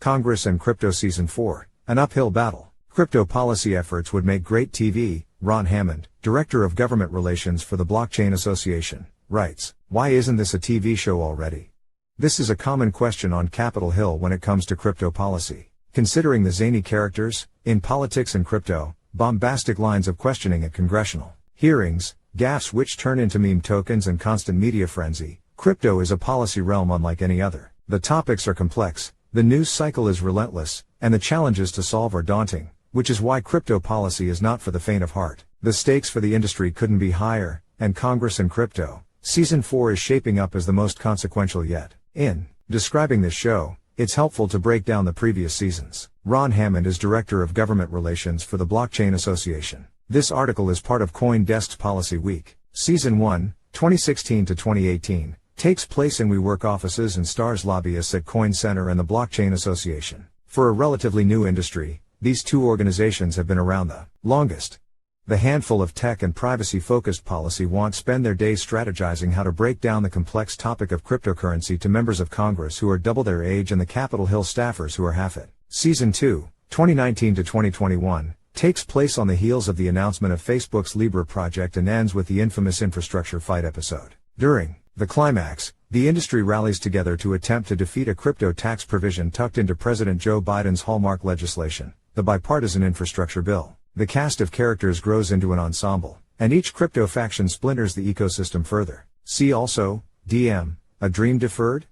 Congress and Crypto Season 4, an uphill battle. Crypto policy efforts would make great TV, Ron Hammond, Director of Government Relations for the Blockchain Association, writes, "Why isn't this a TV show already?" This is a common question on Capitol Hill when it comes to crypto policy. Considering the zany characters, in politics and crypto, bombastic lines of questioning at congressional hearings, gaffes which turn into meme tokens and constant media frenzy, crypto is a policy realm unlike any other. The topics are complex, the news cycle is relentless, and the challenges to solve are daunting, which is why crypto policy is not for the faint of heart. The stakes for the industry couldn't be higher, and Congress and Crypto Season 4 is shaping up as the most consequential yet. In describing this show, it's helpful to break down the previous seasons. Ron Hammond is Director of Government Relations for the Blockchain Association. This article is part of CoinDesk's Policy Week. Season 1, 2016 to 2018, takes place in WeWork offices and stars lobbyists at Coin Center and the Blockchain Association. For a relatively new industry, these two organizations have been around the longest. The handful of tech and privacy-focused policy wonks spend their days strategizing how to break down the complex topic of cryptocurrency to members of Congress who are double their age and the Capitol Hill staffers who are half it. Season 2, 2019 to 2021, takes place on the heels of the announcement of Facebook's Libra project and ends with the infamous infrastructure fight episode. During the climax, the industry rallies together to attempt to defeat a crypto tax provision tucked into President Joe Biden's hallmark legislation, the bipartisan infrastructure bill. The cast of characters grows into an ensemble, and each crypto faction splinters the ecosystem further. See also, DM, A Dream Deferred?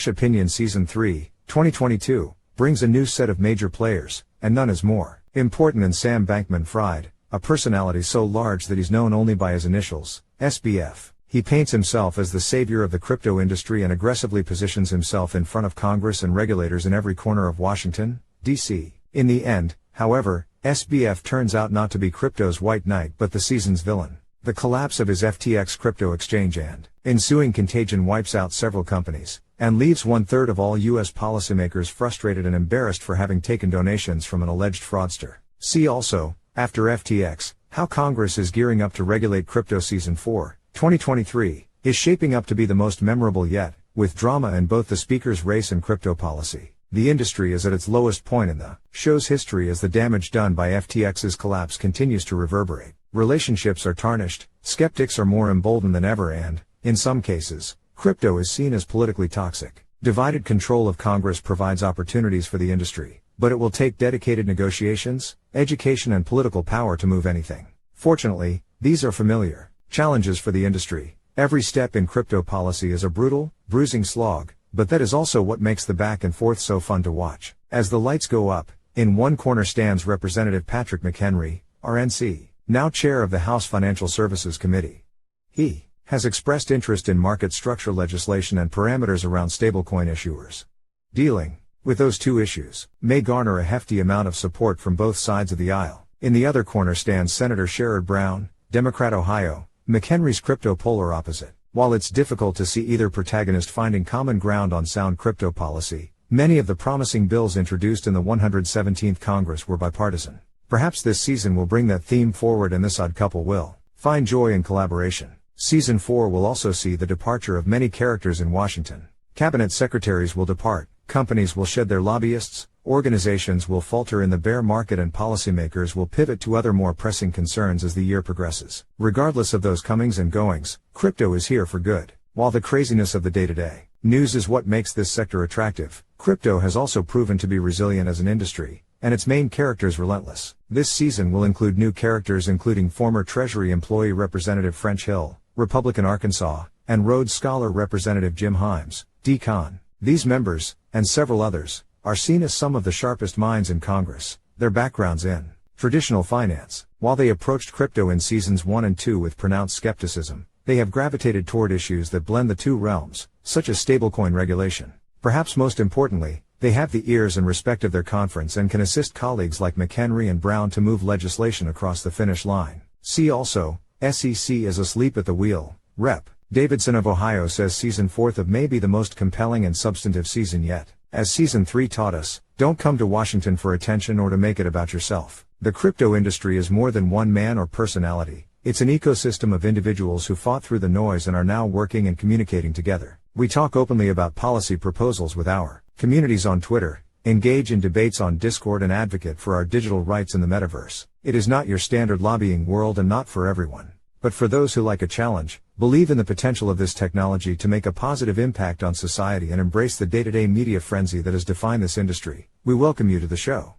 Opinion Season 3, 2022, brings a new set of major players, and none is more important than Sam Bankman-Fried, a personality so large that he's known only by his initials, SBF. He paints himself as the savior of the crypto industry and aggressively positions himself in front of Congress and regulators in every corner of Washington, D.C. In the end, however, SBF turns out not to be crypto's white knight but the season's villain. The collapse of his FTX crypto exchange and ensuing contagion wipes out several companies, and leaves 1/3 of all U.S. policymakers frustrated and embarrassed for having taken donations from an alleged fraudster. See also, after FTX, how Congress is gearing up to regulate crypto. Season 4, 2023, is shaping up to be the most memorable yet, with drama in both the speaker's race and crypto policy. The industry is at its lowest point in the show's history as the damage done by FTX's collapse continues to reverberate. Relationships are tarnished, skeptics are more emboldened than ever and, in some cases, crypto is seen as politically toxic. Divided control of Congress provides opportunities for the industry, but it will take dedicated negotiations, education and political power to move anything. Fortunately, these are familiar challenges for the industry. Every step in crypto policy is a brutal, bruising slog, but that is also what makes the back and forth so fun to watch. As the lights go up, in one corner stands Representative Patrick McHenry, RNC, now chair of the House Financial Services Committee. He has expressed interest in market structure legislation and parameters around stablecoin issuers. Dealing with those two issues may garner a hefty amount of support from both sides of the aisle. In the other corner stands Senator Sherrod Brown, Democrat Ohio, McHenry's crypto polar opposite. While it's difficult to see either protagonist finding common ground on sound crypto policy, many of the promising bills introduced in the 117th Congress were bipartisan. Perhaps this season will bring that theme forward and this odd couple will find joy in collaboration. Season 4 will also see the departure of many characters in Washington. Cabinet secretaries will depart, companies will shed their lobbyists, organizations will falter in the bear market and policymakers will pivot to other more pressing concerns as the year progresses. Regardless of those comings and goings, crypto is here for good. While the craziness of the day-to-day news is what makes this sector attractive, crypto has also proven to be resilient as an industry, and its main characters relentless. This season will include new characters including former Treasury employee Representative French Hill, Republican Arkansas, and Rhodes Scholar Representative Jim Himes, D-Con. These members, and several others, are seen as some of the sharpest minds in Congress, their backgrounds in traditional finance. While they approached crypto in seasons 1 and 2 with pronounced skepticism, they have gravitated toward issues that blend the two realms, such as stablecoin regulation. Perhaps most importantly, they have the ears and respect of their conference and can assist colleagues like McHenry and Brown to move legislation across the finish line. See also, SEC is asleep at the wheel. Rep. Davidson of Ohio says Season 4 may be the most compelling and substantive season yet. As Season 3 taught us, don't come to Washington for attention or to make it about yourself. The crypto industry is more than one man or personality. It's an ecosystem of individuals who fought through the noise and are now working and communicating together. We talk openly about policy proposals with our communities on Twitter, Engage in debates on Discord and advocate for our digital rights in the metaverse. It is not your standard lobbying world and not for everyone. But for those who like a challenge, believe in the potential of this technology to make a positive impact on society and embrace the day-to-day media frenzy that has defined this industry, we welcome you to the show.